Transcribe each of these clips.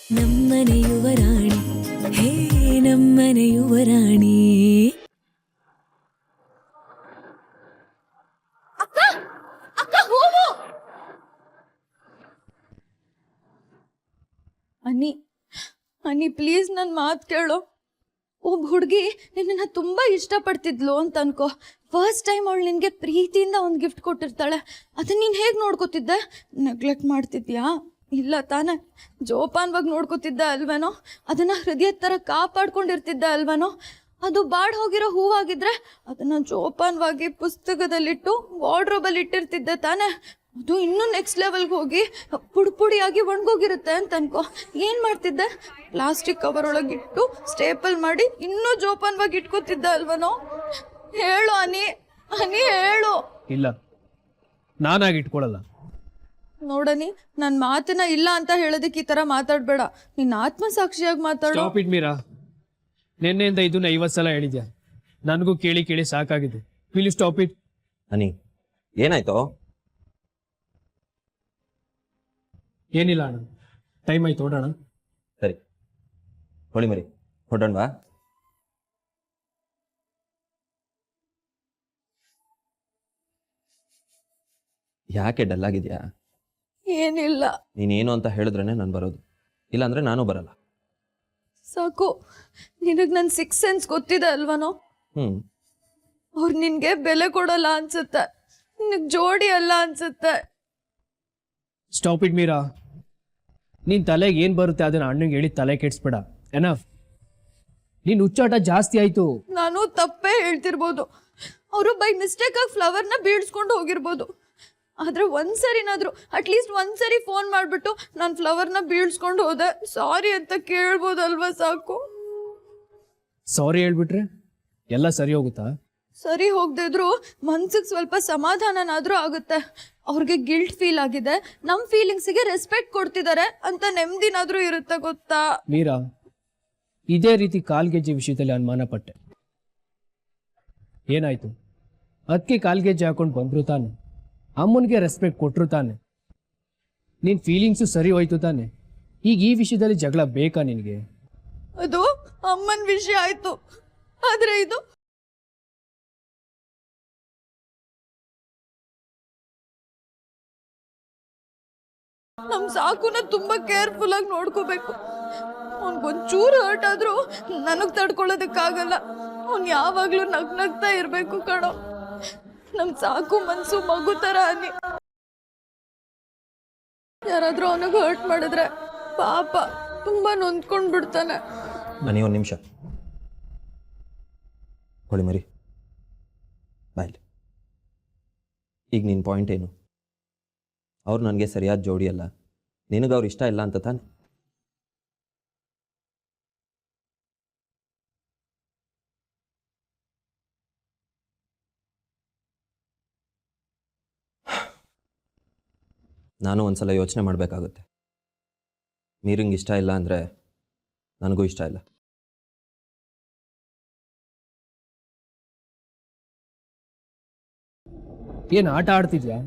ನಮ್ಮನೆ ಯುವರಾಣಿ ಹೇ ನಮ್ಮನೆ ಯುವರಾಣಿ. ಅನ್ನಿ ಅನ್ನಿ ಪ್ಲೀಸ್ ನನ್ನ ಮಾತು ಕೇಳು. ಒಬ್ಬ ಹುಡುಗಿ ನಿನ್ನ ತುಂಬ ಇಷ್ಟಪಡ್ತಿದ್ಲು ಅಂತ ಅನ್ಕೋ. ಫಸ್ಟ್ ಟೈಮ್ ಅವಳು ನಿನಗೆ ಪ್ರೀತಿಯಿಂದ ಒಂದು ಗಿಫ್ಟ್ ಕೊಟ್ಟಿರ್ತಾಳೆ. ಅದನ್ನ ನೀನು ಹೇಗೆ ನೋಡ್ಕೋತಿದ್ದೆ? ನೆಗ್ಲೆಕ್ಟ್ ಮಾಡ್ತಿದ್ಯಾ? ಇಲ್ಲ ತಾನೇ. ಜೋಪಾನವಾಗಿ ನೋಡ್ಕೋತಿದ್ದೆ ಅಲ್ವೇನೋ? ಅದನ್ನು ಹೃದಯದ ಥರ ಕಾಪಾಡ್ಕೊಂಡಿರ್ತಿದ್ದೆ ಅಲ್ವೇನೋ? ಅದು ಬಾಡ್ ಹೋಗಿರೋ ಹೂವಾಗಿದ್ರೆ ಅದನ್ನು ಜೋಪಾನವಾಗಿ ಪುಸ್ತಕದಲ್ಲಿಟ್ಟು ವಾರ್ಡ್ರೋಬಲ್ಲಿ ಇಟ್ಟಿರ್ತಿದ್ದೆ ತಾನೇ. ಅದು ಇನ್ನೂ ನೆಕ್ಸ್ಟ್ ಲೆವೆಲ್ಗೆ ಹೋಗಿ ಪುಡಿಯಾಗಿ ಒಣಗೋಗಿರುತ್ತೆ ಅಂತ ಅನ್ಕೋ. ಏನು ಮಾಡ್ತಿದ್ದೆ? ಪ್ಲಾಸ್ಟಿಕ್ ಕವರ್ ಒಳಗಿಟ್ಟು ಸ್ಟೇಪಲ್ ಮಾಡಿ ಇನ್ನೂ ಜೋಪಾನವಾಗಿ ಇಟ್ಕೋತಿದ್ದೆ ಅಲ್ವನೋ? ಹೇಳು ಅನಿ, ಅನಿ ಹೇಳು. ಇಲ್ಲ, ನಾನಾಗಿ ಇಟ್ಕೊಳ್ಳಲ್ಲ. ನೋಡನಿ, ನನ್ನ ಮಾತನ್ನ ಇಲ್ಲ ಅಂತ ಹೇಳೋದಕ್ಕೆ ಈ ಥರ ಮಾತಾಡಬೇಡ. ನಿನ್ನ ಆತ್ಮಸಾಕ್ಷಿಯಾಗಿ ಮಾತಾಡು. Stop it Meera. ನಿನ್ನೆಯಿಂದ ಇದನ್ನ 50 ಸಲ ಹೇಳಿದ್ಯಾ. ನನಗೂ ಕೇಳಿ ಕೇಳಿ ಸಾಕಾಗಿದೆ. Will you stop it? Ani, ಏನಾಯ್ತು? ಏನಿಲ್ಲ ಅಣ್ಣ, ಟೈಮ್ ಆಯ್ತು, ಹೊಡೋಣ. ಸರಿ, ಹೊಳಿ ಮರಿ ಹೊಡೋಣವಾ? ಯಾಕೆ ಡಲ್ ಆಗಿದ್ಯಾ? ಏನಿಲ್ಲ. ನೀನೇನು ಅಂತ ಹೇಳಿದ್ರೇನೆ ನಾನು ಬರೋದು, ಇಲ್ಲಾಂದ್ರೆ ನಾನು ಬರಲ್ಲ. ಸಾಕು, ನಿನಗೆ ನನ್ನ ಸಿಕ್ಸ್ ಸೆನ್ಸ್ ಗೊತ್ತಿದೆ ಅಲ್ವನೋ? ಅವ್ರು ನಿನಗೆ ಬೆಲೆ ಕೊಡಲ್ಲ ಅನ್ಸುತ್ತೆ. ನಿನಗೆ ಜೋಡಿ ಅಲ್ಲ ಅನ್ಸುತ್ತೆ. Stop it Meera. ನೀನ್ ತಲೆಗೆ ಏನ್ ಬರುತ್ತೆ ಅದನ್ನ ಅಣ್ಣಂಗೆ ಹೇಳಿ ತಲೆ ಕೆಡ್ಸ್ಬೇಡ. ಎನಫ್. ನೀನ್ ಹುಚ್ಚಾಟ ಜಾಸ್ತಿ ಆಯ್ತು. ನಾನು ತಪ್ಪೇ ಹೇಳ್ತಿರ್ಬೋದು. ಅವರು ಬೈ ಮಿಸ್ಟೇಕ್ ಆಗಿ ಫ್ಲವರ್ನ ಬೀಳ್ಸ್ಕೊಂಡು ಹೋಗಿರ್ಬೋದು. ಆದ್ರೆ ಒಂದ್ಸರಿನಾದ್ರು ಅಟ್ಲೀಸ್ಟ್ ಒಂದ್ಸರಿ ಫೋನ್ ಮಾಡ್ಬಿಟ್ಟು ನಾನು ಫ್ಲವರ್ನ ಬೀಳ್ಸ್ಕೊಂಡು ಹೋದೆ ಸಾರಿ ಅಂತ ಕೇಳ್ಬೋದಲ್ವಾ? ಸಾಕು. ಸಾರಿ ಹೇಳ್ಬಿಟ್ರೆ ಎಲ್ಲ ಸರಿ ಹೋಗುತ್ತಾ? ಸರಿ ಹೋಗದಿದ್ರು ಮನ್ಸಿಗೆ ಸ್ವಲ್ಪ ಸಮಾಧಾನನಾದ್ರೂ ಆಗುತ್ತೆ. ಅವ್ರಿಗೆ ಗಿಲ್ಟ್ ಫೀಲ್ ಆಗಿದೆ, ನಮ್ಮ ಫೀಲಿಂಗ್ಸಿಗೆ ರೆಸ್ಪೆಕ್ಟ್ ಕೊಡ್ತಿದ್ದಾರೆ ಅಂತ ನೆಮ್ಮದಿನಾದ್ರೂ ಇರುತ್ತೆ, ಗೊತ್ತಾ? ಮೀರಾ, ಇದೇ ರೀತಿ ಕಾಲ್ಗೆಜ್ಜೆ ವಿಷಯದಲ್ಲಿ ಅನುಮಾನ ಪಟ್ಟೆ. ಏನಾಯ್ತು? ಅದಕ್ಕೆ ಕಾಲ್ಗೆಜ್ಜೆ ಹಾಕೊಂಡು ಬಂದ್ರು ತಾನೆ, ಅಮ್ಮನಿಗೆ ರೆಸ್ಪೆಕ್ಟ್ ಕೊಟ್ರು ತಾನೆ, ನಿನ್ ಫೀಲಿಂಗ್ಸು ಸರಿ ಹೋಯ್ತು ತಾನೆ. ಈಗ ಈ ವಿಷಯದಲ್ಲಿ ಜಗಳ ಬೇಕಾ ನಿನಗೆ? ಅದು ಅಮ್ಮನ ವಿಷಯ ಆಯ್ತು. ಆದ್ರೆ ಇದು ನಮ್ ಸಾಕುನ ತುಂಬಾ ಕೇರ್ಫುಲ್ ಆಗಿ ನೋಡ್ಕೋಬೇಕು. ಅವ್ನ್ಗೊಂಚೂರು ಹರ್ಟ್ ಆದ್ರೂ ನನಗ್ ತಡ್ಕೊಳ್ಳೋದಕ್ಕಾಗಲ್ಲ. ಅವ್ನ್ ಯಾವಾಗ್ಲೂ ನಗ್ನಗ್ತಾ ಇರ್ಬೇಕು ಕಣೋ. ನಮ್ ಸಾಕು ಮನ್ಸು ಮಗು ತರ ಅನ್ನಿ. ಯಾರಾದ್ರೂ ಅವನಿಗೆ ಹರ್ಟ್ ಮಾಡಿದ್ರೆ ಪಾಪ ತುಂಬಾ ನೊಂದ್ಕೊಂಡ್ ಬಿಡ್ತಾನೆ. ನನಗೆ ಒಂದು ನಿಮಿಷ ಹೊಳಿ ಮರಿ ಬಾಯ್ಲಿ. ಈಗ ನಿನ್ನ ಪಾಯಿಂಟ್ ಏನು? ಅವ್ರು ನನಗೆ ಸರಿಯಾದ ಜೋಡಿ ಅಲ್ಲ, ನಿನಗೆ ಅವ್ರು ಇಷ್ಟ ಇಲ್ಲ ಅಂತ ತಾನೆ? ನಾನು ಒಂದ್ಸಲ ಯೋಚನೆ ಮಾಡಬೇಕಾಗುತ್ತೆ. ಮೀರಿಂಗ್ ಇಷ್ಟ ಇಲ್ಲ ಅಂದರೆ ನನಗೂ ಇಷ್ಟ ಇಲ್ಲ. ಏನು ಆಟ ಆಡ್ತಿದ್ಯಾ?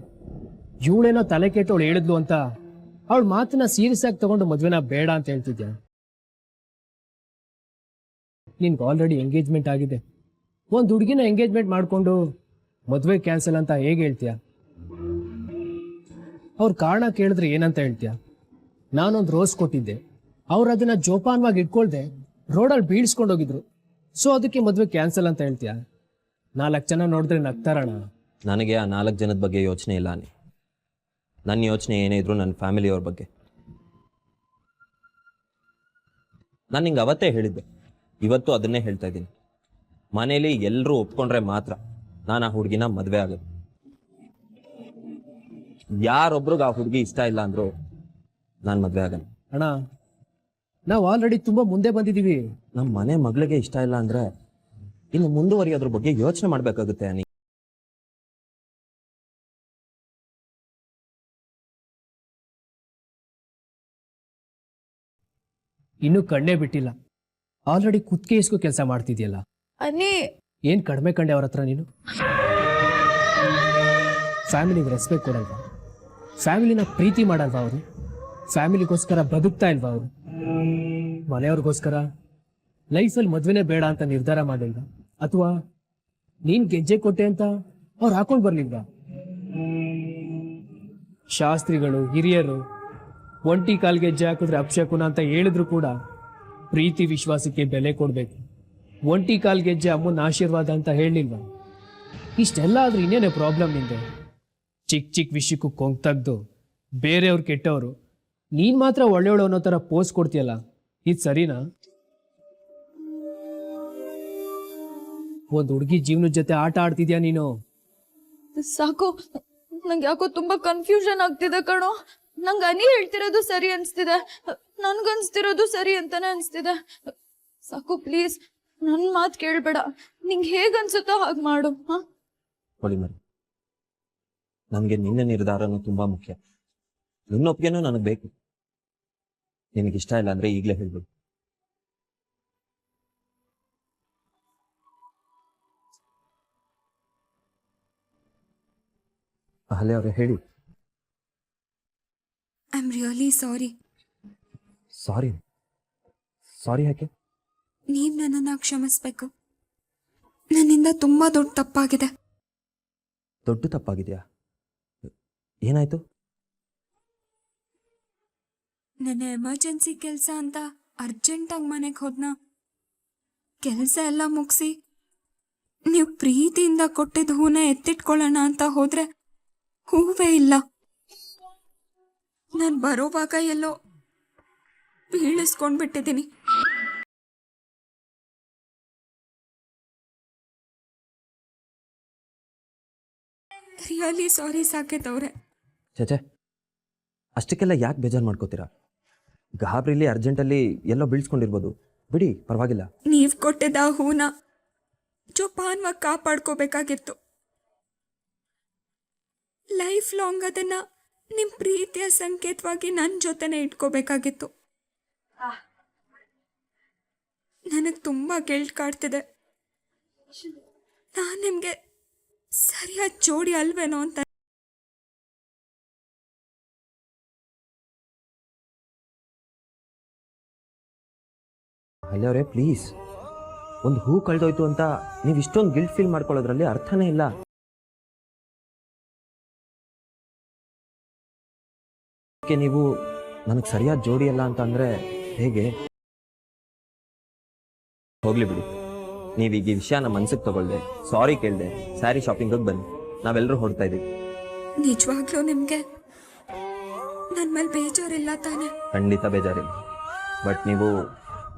ಇವಳೇನೋ ತಲೆ ಕೆಟ್ಟವಳು ಹೇಳಿದ್ಲು ಅಂತ ಅವಳ ಮಾತನ್ನ ಸೀರಿಯಸ್ ಆಗಿ ತಗೊಂಡು ಮದ್ವೆನ ಬೇಡ ಅಂತ ಹೇಳ್ತಿದ್ಯಾ? ನಿನ್ಗೆ ಆಲ್ರೆಡಿ ಎಂಗೇಜ್ಮೆಂಟ್ ಆಗಿದೆ. ಒಂದು ಹುಡುಗಿನ ಎಂಗೇಜ್ಮೆಂಟ್ ಮಾಡಿಕೊಂಡು ಮದುವೆ ಕ್ಯಾನ್ಸಲ್ ಅಂತ ಹೇಗೆ ಹೇಳ್ತೀಯ? ಅವ್ರ ಕಾರಣ ಕೇಳಿದ್ರೆ ಏನಂತ ಹೇಳ್ತೀಯ? ನಾನೊಂದು ರೋಸ್ ಕೊಟ್ಟಿದ್ದೆ, ಅವ್ರು ಅದನ್ನ ಜೋಪಾನವಾಗಿ ಇಟ್ಕೊಳ್ದೆ ರೋಡಲ್ಲಿ ಬೀಳ್ಸ್ಕೊಂಡೋಗಿದ್ರು, ಸೊ ಅದಕ್ಕೆ ಮದುವೆ ಕ್ಯಾನ್ಸಲ್ ಅಂತ ಹೇಳ್ತೀಯ? 4 ಜನ ನೋಡಿದ್ರೆ ನಗ್ತಾರಣ. ನನಗೆ ಆ 4 ಜನದ ಬಗ್ಗೆ ಯೋಚನೆ ಇಲ್ಲ ನೀ. ನನ್ನ ಯೋಚನೆ ಏನೇ ಇದ್ರು ನನ್ನ ಫ್ಯಾಮಿಲಿಯವ್ರ ಬಗ್ಗೆ. ನಾನು ನಿಂಗೆ ಅವತ್ತೇ ಹೇಳಿದ್ದೆ, ಇವತ್ತು ಅದನ್ನೇ ಹೇಳ್ತಾ ಇದ್ದೀನಿ. ಮನೇಲಿ ಎಲ್ಲರೂ ಒಪ್ಕೊಂಡ್ರೆ ಮಾತ್ರ ನಾನು ಆ ಹುಡುಗಿನ ಮದುವೆ ಆಗೋದು. ಯಾರೊಬ್ರಿಗೆ ಆ ಹುಡುಗಿ ಇಷ್ಟ ಇಲ್ಲ ಅಂದ್ರು ನಾನು ಮದುವೆ ಆಗಲ್ಲ. ಅಣ್ಣ, ನಾವು ಆಲ್ರೆಡಿ ತುಂಬಾ ಮುಂದೆ ಬಂದಿದ್ದೀವಿ. ನಮ್ಮ ಮನೆ ಮಗಳಿಗೆ ಇಷ್ಟ ಇಲ್ಲ ಅಂದ್ರೆ ಇನ್ನು ಮುಂದುವರಿಯೋದ್ರ ಬಗ್ಗೆ ಯೋಚನೆ ಮಾಡ್ಬೇಕಾಗುತ್ತೆ ಅನಿ. ಇನ್ನೂ ಕಣ್ಣೇ ಬಿಟ್ಟಿಲ್ಲ, ಆಲ್ರೆಡಿ ಕುತ್ತಿಗೆ ಇಸ್ಕೋ ಕೆಲಸ ಮಾಡ್ತಿದ್ಯಲ್ಲ. ಅನ್ನಿ, ಏನ್ ಕಡಿಮೆ ಕಂಡೆ ಅವ್ರ ಹತ್ರ ನೀನು? ಫ್ಯಾಮಿಲಿಗೆ ರೆಸ್ಪೆಕ್ಟ್ ಕೊಡಲ್ವಾ? ಫ್ಯಾಮಿಲಿನ ಪ್ರೀತಿ ಮಾಡಲ್ವಾ ಅವರು? ಫ್ಯಾಮಿಲಿಗೋಸ್ಕರ ಬದುಕ್ತಾ ಇಲ್ವಾ ಅವರು? ಮನೆಯವ್ರಿಗೋಸ್ಕರ ಲೈಫಲ್ಲಿ ಮದ್ವೆನೇ ಬೇಡ ಅಂತ ನಿರ್ಧಾರ ಮಾಡಿಲ್ವಾ? ಅಥವಾ ನೀನ್ ಗೆಜ್ಜೆ ಕೊಟ್ಟೆ ಅಂತ ಅವ್ರು ಹಾಕೊಂಡ್ ಬರ್ಲಿಲ್ವಾ? ಶಾಸ್ತ್ರಿಗಳು, ಹಿರಿಯರು ಒಂಟಿ ಕಾಲ್ ಗೆಜ್ಜೆ ಹಾಕಿದ್ರೆ ಅಪಶಕುನ ಅಂತ ಹೇಳಿದ್ರು ಕೂಡ ಪ್ರೀತಿ ವಿಶ್ವಾಸಕ್ಕೆ ಬೆಲೆ ಕೊಡ್ಬೇಕು. ಒಂಟಿ ಕಾಲ್ ಗೆಜ್ಜೆ ಅಮ್ಮನ ಆಶೀರ್ವಾದ ಅಂತ ಹೇಳಿಲ್ವಾ? ಇಷ್ಟೆಲ್ಲ ಆದ್ರೂ ಇನ್ನೇನೇ ಪ್ರಾಬ್ಲಮ್ ನಿಂದೆ? ಚಿಕ್ಕ ಚಿಕ್ಕ ವಿಷಯಕ್ಕೂ ಕೊಂಗ್ ತೆಗ್ದು ಬೇರೆಯವ್ರು ಕೆಟ್ಟವರು, ನೀನ್ ಮಾತ್ರ ಒಳ್ಳೆಯವಳು ಅನ್ನೋ ಥರ ಪೋಸ್ ಕೊಡ್ತೀಯಲ್ಲ, ಇದು ಸರಿನಾ? ಒಂದು ಹುಡುಗಿ ಜೀವನದ ಜೊತೆ ಆಟ ಆಡ್ತಿದ್ಯಾ ನೀನು? ಸಾಕು, ನಂಗೆ ಯಾಕೋ ತುಂಬಾ ಕನ್ಫ್ಯೂಷನ್ ಆಗ್ತಿದೆ ಕಣೋ. ನಂಗೆ ಅನಿ ಹೇಳ್ತಿರೋದು ಸರಿ ಅನ್ಸ್ತಿದೆ, ನನ್ಗನ್ಸ್ತಿರೋದು ಸರಿ ಅಂತಾನೆ ಅನ್ಸ್ತಿದೆ. ಸಾಕು ಪ್ಲೀಸ್, ನನ್ ಮಾತು ಕೇಳ್ಬೇಡ. ನಿಂಗೆ ಹೇಗನ್ಸುತ್ತೋ ಹಾಗೆ ಮಾಡು. ಹೊಳಿಮರಿ, ನನಗೆ ನಿನ್ನ ನಿರ್ಧಾರನೂ ತುಂಬಾ ಮುಖ್ಯ. ನಿನ್ನ ಒಪ್ಪಿಗೆನೂ ನನಗೆ ಬೇಕು. ನಿನಗಿಷ್ಟ ಇಲ್ಲ ಅಂದ್ರೆ ಈಗಲೇ ಹೇಳ್ಬೇಕು. ಅಹಲ್ಯ ಅವರೇ, ಹೇಳಿ. I am really sorry. Sorry? Sorry ಯಾಕೆ? ನೀವು ನನ್ನನ್ನು ಕ್ಷಮಿಸ್ಬೇಕು. ನನ್ನಿಂದ ತುಂಬ ದೊಡ್ಡ ತಪ್ಪಾಗಿದೆ. ದೊಡ್ಡ ತಪ್ಪಾಗಿದೆಯಾ? ಏನಾಯ್ತು? ನನ್ನ ಎಮರ್ಜೆನ್ಸಿ ಕೆಲಸ ಅಂತ ಅರ್ಜೆಂಟಾಗಿ ಮನೆಗೆ ಹೋದ್ನ. ಕೆಲಸ ಎಲ್ಲ ಮುಗಿಸಿ ನೀವು ಪ್ರೀತಿಯಿಂದ ಕೊಟ್ಟಿದ್ದ ಹೂನ ಎತ್ತಿಟ್ಕೊಳ್ಳೋಣ ಅಂತ ಹೋದ್ರೆ ಹೂವೇ ಇಲ್ಲ. ನಾನು ಬರೋವಾಗ ಎಲ್ಲೋ ಬೀಳಿಸ್ಕೊಂಡ್ಬಿಟ್ಟಿದ್ದೀನಿ. ರಿಯಲಿ ಸಾರಿ ಸಾಕೇತ್ ಅವ್ರೆ. ಚೇಚೆ, ಅಷ್ಟಕ್ಕೆಲ್ಲ ಯಾಕೆ ಬೇಜಾರು ಮಾಡ್ಕೋತೀರಾ? ಗಾಬರಿಲಿ ಅರ್ಜೆಂಟಲ್ಲಿ ಎಲ್ಲೋ ಬೀಳ್ಸ್ಕೊಂಡಿರ್ಬೋದು, ಬಿಡಿ, ಪರವಾಗಿಲ್ಲ. ನೀವು ಕೊಟ್ಟಿದ್ದ ಹೂನ ಜೋಪಾನವಾಗಿ ಕಾಪಾಡ್ಕೋಬೇಕಾಗಿತ್ತು. ಲೈಫ್ ಲಾಂಗ್ ಅದನ್ನ ನಿಮ್ಮ ಪ್ರೀತಿಯ ಸಂಕೇತವಾಗಿ ನನ್ನ ಜೊತೆನೆ ಇಟ್ಕೋಬೇಕಾಗಿತ್ತು. ನನಗೆ ತುಂಬ ಗಿಲ್ಟ್ ಕಾಡ್ತಿದೆ. ನಾನು ನಿಮಗೆ ಸರಿಯಾದ ಜೋಡಿ ಅಲ್ವೇನೋ ಅಂತ. ಅಲ್ಲವರೇ, ಪ್ಲೀಸ್, ಒಂದು ಹೂ ಕಳೆದೋಯ್ತು ಅಂತ ನೀವು ಇಷ್ಟೊಂದು ಗಿಲ್ಟ್ ಫೀಲ್ ಮಾಡ್ಕೊಳ್ಳೋದ್ರಲ್ಲಿ ಅರ್ಥನೇ ಇಲ್ಲ. ನೀವು ನನಗೆ ಸರಿಯಾದ ಜೋಡಿ ಅಲ್ಲ ಅಂತ ಅಂದ್ರೆ ಹೇಗೆ? ಹೋಗ್ಲಿ ಬಿಡಿ, ನೀವೀಗ ಈ ವಿಷಯನ ಮನ್ಸಿಗೆ ತಗೊಳ್ದೆ, ಸಾರಿ ಕೇಳ್ದೆ, ಸ್ಯಾರಿ ಶಾಪಿಂಗಿಗೆ ಬನ್ನಿ, ನಾವೆಲ್ಲರೂ ಹೊಡ್ತಾ ಇದ್ದೀವಿ. ನಿಜವಾಗ್ಲೂ ನಿಮಗೆ ನನ್ನ ಮೇಲೆ ಬೇಜಾರಿಲ್ಲ ತಾನೆ? ಖಂಡಿತ ಬೇಜಾರಿಲ್ಲ. ಬಟ್ ನೀವು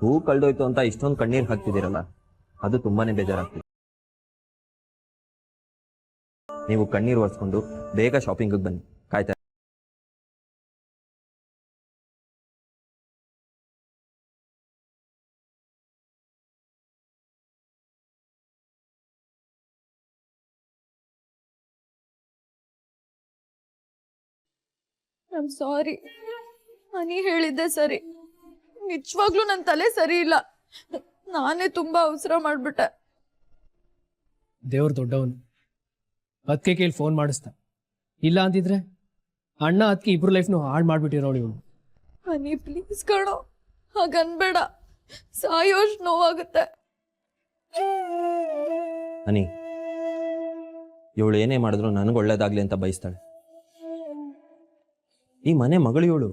ಹೂ ಕಳೆದೋಯ್ತು ಅಂತ ಇಷ್ಟೊಂದು ಕಣ್ಣೀರು ಹಾಕ್ತಿದ್ದೀರಲ್ಲ, ಅದು ತುಂಬಾನೇ ಬೇಜಾರಾಗ್ತಿದೆ. ನೀವು ಕಣ್ಣೀರು ಒರೆಸ್ಕೊಂಡು ಬೇಗ ಶಾಪಿಂಗಿಗೆ ಬನ್ನಿ, ಕಾಯ್ತಾ. I am sorry. ಅನಿ ಹೇಳಿದ್ದೆ ಸರಿ. ನಿಜವಾಗ್ಲೂ ನನ್ನ ತಲೆ ಸರಿ ಇಲ್ಲ. ನಾನೇ ತುಂಬಾ ಅವಸರ ಮಾಡ್ಬಿಟ್ಟೆ. ದೇವ್ರ ದೊಡ್ಡವನು, ಅದಕ್ಕೆ ಕೇಳಿ ಫೋನ್ ಮಾಡಿಸ್ತ. ಇಲ್ಲ ಅಂತಿದ್ರೆ ಅಣ್ಣ ಅದಕ್ಕೆ ಇಬ್ರು ಲೈಫ್ನು ಹಾಳು ಮಾಡ್ಬಿಟ್ಟಿರೋಳು ಇವಳು. ಅನಿ ಪ್ಲೀಸ್ ಕಣೋ, ಹಾಗನ್ಬೇಡ. ಸಾಯೋಷ್ಟು ನೋವಾಗುತ್ತೆ. ಅನಿ, ಇವಳು ಏನೇ ಮಾಡಿದ್ರು ನನಗೆ ಒಳ್ಳೇದಾಗ್ಲಿ ಅಂತ ಬಯಸ್ತಾಳೆ. ಈ ಮನೆ ಮಗಳು ಇವಳು,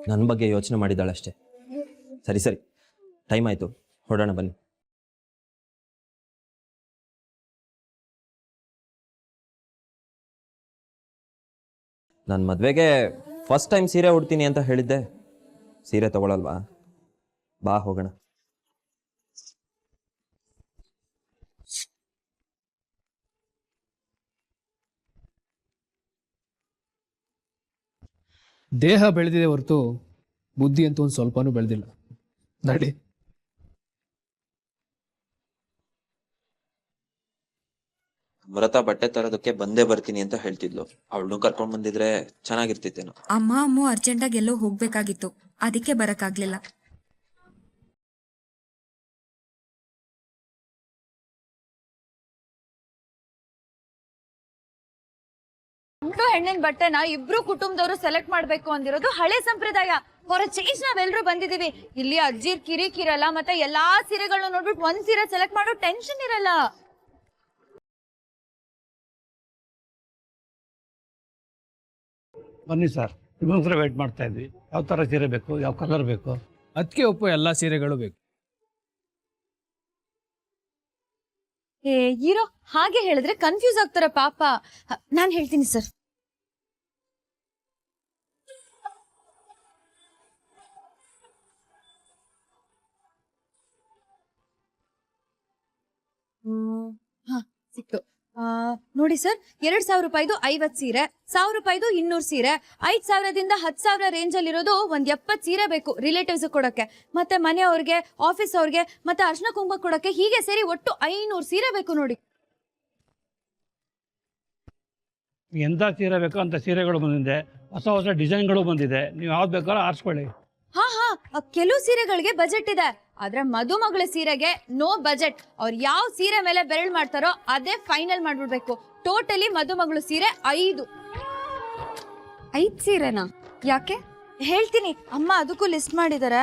ನನ್ನ ಬಗ್ಗೆ ಯೋಚನೆ ಮಾಡಿದ್ದಾಳಷ್ಟೇ. ಸರಿ ಸರಿ, ಟೈಮ್ ಆಯ್ತು, ಹೊರಡೋಣ ಬನ್ನಿ. ನನ್ನ ಮದುವೆಗೆ ಫಸ್ಟ್ ಟೈಮ್ ಸೀರೆ ಉಡ್ತೀನಿ ಅಂತ ಹೇಳಿದ್ದೆ. ಸೀರೆ ತಗೊಳಲ್ವಾ? ಬಾ ಹೋಗೋಣ. ದೇಹ ಬೆಳೆದಿದೆ ಹೊರತು ಬುದ್ಧಿ ಅಂತೂ ಒಂದು ಸ್ವಲ್ಪನೂ ಬೆಳೆದಿಲ್ಲ. ನಡಿ. ಅಮೃತ ಬಟ್ಟೆ ತರೋದಕ್ಕೆ ಬಂದೇ ಬರ್ತೀನಿ ಅಂತ ಹೇಳ್ತಿದ್ಲು. ಅವಳನ್ನು ಕರ್ಕೊಂಡ್ ಬಂದಿದ್ರೆ ಚೆನ್ನಾಗಿರ್ತಿತ್ತೇನೋ. ಅಮ್ಮ ಅರ್ಜೆಂಟಾಗಿ ಎಲ್ಲೋ ಹೋಗ್ಬೇಕಾಗಿತ್ತು, ಅದಕ್ಕೆ ಬರಕ್ಕಾಗ್ಲಿಲ್ಲ. ಗಂಡು ಹೆಣ್ಣಿನ ಬಟ್ಟೆನ ಇಬ್ರು ಕುಟುಂಬದವರು ಸೆಲೆಕ್ಟ್ ಮಾಡ್ಬೇಕು ಅಂದಿರೋದು ಹಳೆ ಸಂಪ್ರದಾಯ. ಹೊರ ಚೇಂಜ್ ನಾವೆಲ್ಲರೂ ಬಂದಿದೀವಿ. ಇಲ್ಲಿ ಅಜ್ಜಿರ್ ಕಿರಿಕಿರಲ್ಲ, ಮತ್ತೆ ಎಲ್ಲಾ ಸೀರೆಗಳನ್ನ ನೋಡ್ಬಿಟ್ಟು ಒಂದ್ ಸೀರೆ ಸೆಲೆಕ್ಟ್ ಮಾಡೋ ಟೆನ್ಷನ್ ಇರಲ್ಲ. ಬನ್ನಿ ಸರ್, ನಿಮಗೋಸ್ಕರ ವೇಟ್ ಮಾಡ್ತಾ ಇದ್ವಿ. ಯಾವ ಥರ ಸೀರೆ ಬೇಕು, ಯಾವ ಕಲರ್ ಬೇಕು? ಅದಕ್ಕೆ ಒಪ್ಪು ಎಲ್ಲ ಸೀರೆಗಳು ಬೇಕು. ಏ ಹೀರೋ, ಹಾಗೆ ಹೇಳಿದ್ರೆ ಕನ್ಫ್ಯೂಸ್ ಆಗ್ತಾರ ಪಾಪ. ನಾನ್ ಹೇಳ್ತೀನಿ ಸರ್. ಹಾ ಸಿಕ್ತು. ನೋಡಿ ಸರ್, 2,000 ರೂಪಾಯಿದು 50 ಸೀರೆ, 1,000 ರೂಪಾಯಿದು 200 ಸೀರೆ, 5,000ದಿಂದ 10,000 ರೇಂಜ್ ಅಲ್ಲಿ ಇರೋದು ಒಂದ್ 70 ಸೀರೆ ಬೇಕು ರಿಲೇಟಿವ್ಸ್ ಕೊಡಕ್ಕೆ, ಮತ್ತೆ ಮನೆಯವ್ರಿಗೆ, ಆಫೀಸ್ ಅವ್ರಿಗೆ, ಮತ್ತೆ ಅರ್ಶನ ಕುಂಕುಮ ಕೊಡಕ್ಕೆ. ಹೀಗೆ ಸೇರಿ ಒಟ್ಟು 500 ಸೀರೆ ಬೇಕು ನೋಡಿ. ಎಂಥ ಸೀರೆ ಬೇಕೋ ಅಂತ ಸೀರೆಗಳು ಬಂದಿದೆ, ಹೊಸ ಹೊಸ ಡಿಸೈನ್ಗಳು ಬಂದಿದೆ. ನೀವು ಯಾವ್ದು ಬೇಕಾದ್ರೂ ಆರಿಸ್ಕೊಳ್ಳಿ. ಹಾ ಕೆಲವು ಸೀರೆಗಳಿಗೆ ಬಜೆಟ್ ಇದೆ, ಆದ್ರೆ ಮದುಮಗಳ ಸೀರೆಗೆ ನೋ ಬಜೆಟ್. ಅವ್ರು ಯಾವ ಸೀರೆ ಮೇಲೆ ಬೆರಳು ಮಾಡ್ತಾರೋ ಅದೇ ಫೈನಲ್ ಮಾಡ್ಬಿಡ್ಬೇಕು. ಟೋಟಲಿ ಮದುಮಗಳು ಸೀರೆ 5 ಸೀರೆನಾ? ಯಾಕೆ? ಹೇಳ್ತೀನಿ, ಅಮ್ಮ ಅದಕ್ಕೂ ಲಿಸ್ಟ್ ಮಾಡಿದಾರೆ.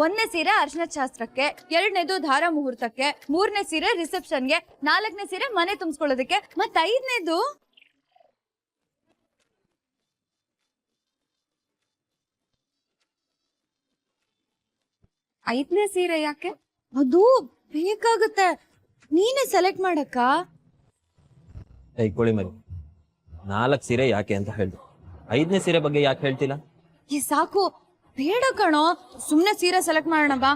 ಒಂದನೇ ಸೀರೆ ಅರ್ಶನ ಶಾಸ್ತ್ರಕ್ಕೆ, 2ನೇದು ಧಾರ ಮುಹೂರ್ತಕ್ಕೆ, 3ನೇ ಸೀರೆ ರಿಸೆಪ್ಷನ್ಗೆ, 4ನೇ ಸೀರೆ ಮನೆ ತುಂಬಿಸ್ಕೊಳ್ಳೋದಕ್ಕೆ, ಮತ್ತೆ 5ನೇದು ಸೀರೆ ಯಾಕೆ? ಅದು ಬೇಕಾಗುತ್ತೆ, ನೀನೇ ಸೆಲೆಕ್ಟ್ ಮಾಡಕ್ಕ. ಕೋಳಿ ಮರಿ, 4 ಸೀರೆ ಯಾಕೆ ಅಂತ ಹೇಳ್ದು, 5ನೇ ಸೀರೆ ಬಗ್ಗೆ ಯಾಕೆ ಹೇಳ್ತಿಲ್ಲ? ಈ ಸಾಕು, ಬೇಡ ಕಣೋ, ಸುಮ್ನೆ ಸೀರೆ ಸೆಲೆಕ್ಟ್ ಮಾಡೋಣ ಬಾ.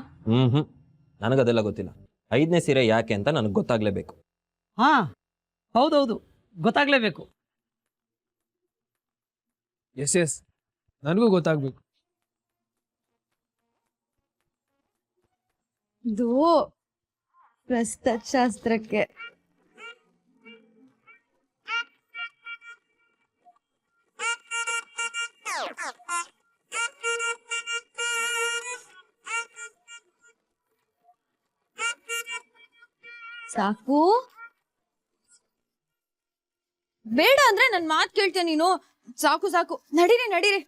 ನನಗದೆಲ್ಲ ಗೊತ್ತಿಲ್ಲ. 5ನೇ ಸೀರೆ ಯಾಕೆ ಅಂತ ನನಗೆ ಗೊತ್ತಾಗ್ಲೇಬೇಕು. ಹಾ ಹೌದೌದು, ಗೊತ್ತಾಗ್ಲೇಬೇಕು. ಎಸ್ ನನಗೂ ಗೊತ್ತಾಗ್ಬೇಕು. ಇದು ಪ್ರಸ್ತಶಾಸ್ತ್ರಕ್ಕೆ. ಸಾಕು, ಬೇಡ ಅಂದ್ರೆ ನನ್ ಮಾತ್ ಕೇಳ್ತೀಯ ನೀನು? ಸಾಕು ಸಾಕು, ನಡೀರಿ ನಡೀರಿ.